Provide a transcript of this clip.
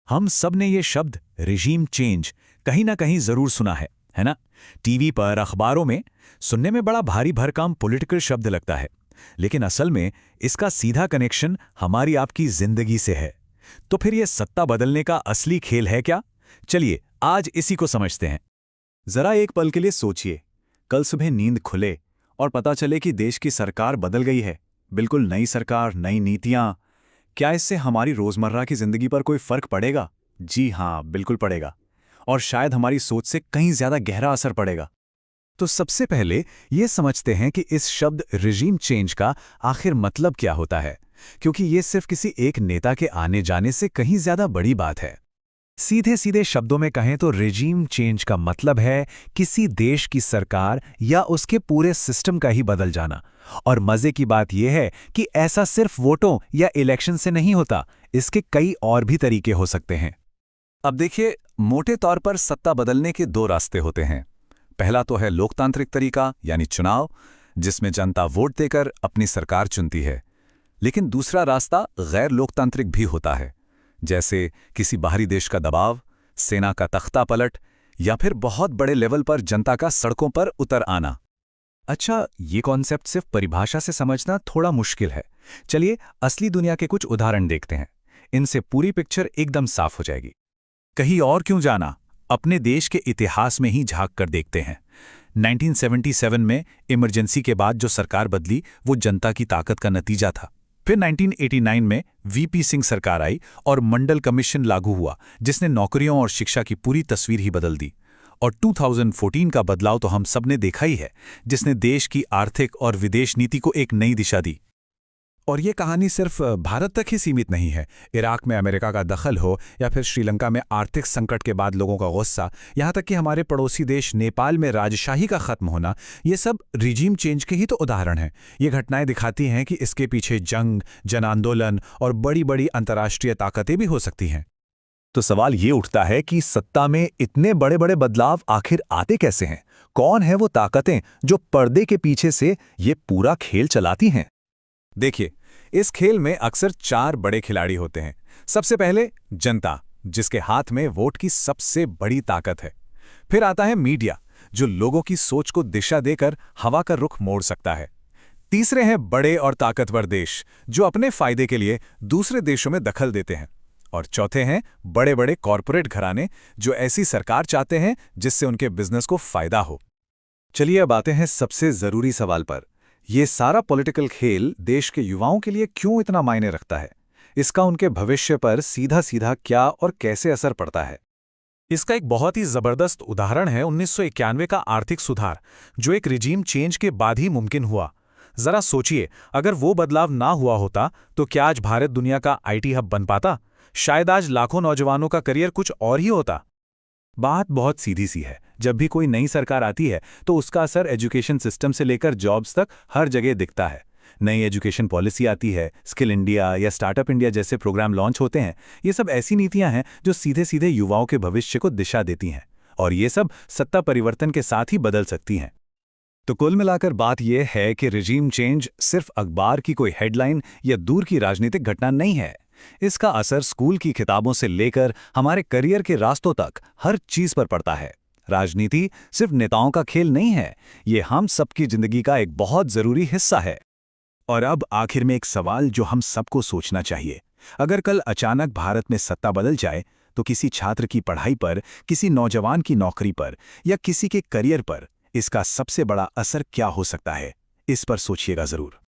हम सब ने ये शब्द रिजीम चेंज कहीं ना कहीं जरूर सुना है ना? टीवी पर, अखबारों में सुनने में बड़ा भारी भरकम पॉलिटिकल शब्द लगता है, लेकिन असल में इसका सीधा कनेक्शन हमारी आपकी जिंदगी से है। तो फिर ये सत्ता बदलने का असली खेल है क्या? चलिए आज इसी को समझते हैं। जरा एक पल के लिए सोचिए, कल सुबह नींद खुले और पता चले कि देश की सरकार बदल गई है। बिल्कुल नई सरकार, नई नीतियां। क्या इससे हमारी रोजमर्रा की जिंदगी पर कोई फर्क पड़ेगा? जी हां, बिल्कुल पड़ेगा। और शायद हमारी सोच से कहीं ज्यादा गहरा असर पड़ेगा। तो सबसे पहले ये समझते हैं कि इस शब्द रिजीम चेंज का आखिर मतलब क्या होता है, क्योंकि ये सिर्फ किसी एक नेता के आने जाने से कहीं ज्यादा बड़ी बात है। सीधे सीधे शब्दों में कहें तो रिजीम चेंज का मतलब है किसी देश की सरकार या उसके पूरे सिस्टम का ही बदल जाना। और मजे की बात यह है कि ऐसा सिर्फ वोटों या इलेक्शन से नहीं होता, इसके कई और भी तरीके हो सकते हैं। अब देखिए, मोटे तौर पर सत्ता बदलने के दो रास्ते होते हैं। पहला तो है लोकतांत्रिक तरीका, यानी चुनाव, जिसमें जनता वोट देकर अपनी सरकार चुनती है। लेकिन दूसरा रास्ता गैर लोकतांत्रिक भी होता है, जैसे किसी बाहरी देश का दबाव, सेना का तख्ता पलट या फिर बहुत बड़े लेवल पर जनता का सड़कों पर उतर आना। अच्छा, ये कॉन्सेप्ट सिर्फ परिभाषा से समझना थोड़ा मुश्किल है। चलिए असली दुनिया के कुछ उदाहरण देखते हैं, इनसे पूरी पिक्चर एकदम साफ हो जाएगी। कहीं और क्यों जाना, अपने देश के इतिहास में ही झांक कर देखते हैं। 1977 में इमरजेंसी के बाद जो सरकार बदली वो जनता की ताकत का नतीजा था। फिर 1989 में वीपी सिंह सरकार आई और मंडल कमीशन लागू हुआ, जिसने नौकरियों और शिक्षा की पूरी तस्वीर ही बदल दी। और 2014 का बदलाव तो हम सबने देखा ही है, जिसने देश की आर्थिक और विदेश नीति को एक नई दिशा दी। और ये कहानी सिर्फ भारत तक ही सीमित नहीं है। इराक में अमेरिका का दखल हो या फिर श्रीलंका में आर्थिक संकट के बाद लोगों का गुस्सा, यहाँ तक कि हमारे पड़ोसी देश नेपाल में राजशाही का खत्म होना, ये सब रिजीम चेंज के ही तो उदाहरण हैं। ये घटनाएं दिखाती हैं कि इसके पीछे जंग, जन आंदोलन और बड़ी बड़ी अंतर्राष्ट्रीय ताकतें भी हो सकती हैं। तो सवाल ये उठता है कि सत्ता में इतने बड़े बड़े बदलाव आखिर आते कैसे हैं? कौन है वो ताकतें जो पर्दे के पीछे से ये पूरा खेल चलाती हैं? देखिए, इस खेल में अक्सर 4 बड़े खिलाड़ी होते हैं। सबसे पहले जनता, जिसके हाथ में वोट की सबसे बड़ी ताकत है। फिर आता है मीडिया, जो लोगों की सोच को दिशा देकर हवा का रुख मोड़ सकता है। तीसरे हैं बड़े और ताकतवर देश, जो अपने फायदे के लिए दूसरे देशों में दखल देते हैं। और चौथे हैं बड़े बड़े कॉरपोरेट घराने, जो ऐसी सरकार चाहते हैं जिससे उनके बिजनेस को फायदा हो। चलिए अब आते हैं सबसे जरूरी सवाल पर। ये सारा पॉलिटिकल खेल देश के युवाओं के लिए क्यों इतना मायने रखता है? इसका उनके भविष्य पर सीधा सीधा क्या और कैसे असर पड़ता है? इसका एक बहुत ही जबरदस्त उदाहरण है 1991 का आर्थिक सुधार, जो एक रिजीम चेंज के बाद ही मुमकिन हुआ। जरा सोचिए, अगर वो बदलाव ना हुआ होता तो क्या आज भारत दुनिया का आईटी हब बन पाता? शायद आज लाखों नौजवानों का करियर कुछ और ही होता। बात बहुत सीधी सी है। जब भी कोई नई सरकार आती है तो उसका असर एजुकेशन सिस्टम से लेकर जॉब्स तक हर जगह दिखता है। नई एजुकेशन पॉलिसी आती है, स्किल इंडिया या स्टार्टअप इंडिया जैसे प्रोग्राम लॉन्च होते हैं। ये सब ऐसी नीतियां हैं जो सीधे सीधे युवाओं के भविष्य को दिशा देती हैं, और ये सब सत्ता परिवर्तन के साथ ही बदल सकती हैं। तो कुल मिलाकर बात यह है कि रिजीम चेंज सिर्फ अखबार की कोई हेडलाइन या दूर की राजनीतिक घटना नहीं है। इसका असर स्कूल की किताबों से लेकर हमारे करियर के रास्तों तक हर चीज पर पड़ता है। राजनीति सिर्फ नेताओं का खेल नहीं है, ये हम सबकी जिंदगी का एक बहुत जरूरी हिस्सा है। और अब आखिर में एक सवाल जो हम सबको सोचना चाहिए। अगर कल अचानक भारत में सत्ता बदल जाए तो किसी छात्र की पढ़ाई पर, किसी नौजवान की नौकरी पर या किसी के करियर पर इसका सबसे बड़ा असर क्या हो सकता है? इस पर सोचिएगा जरूर।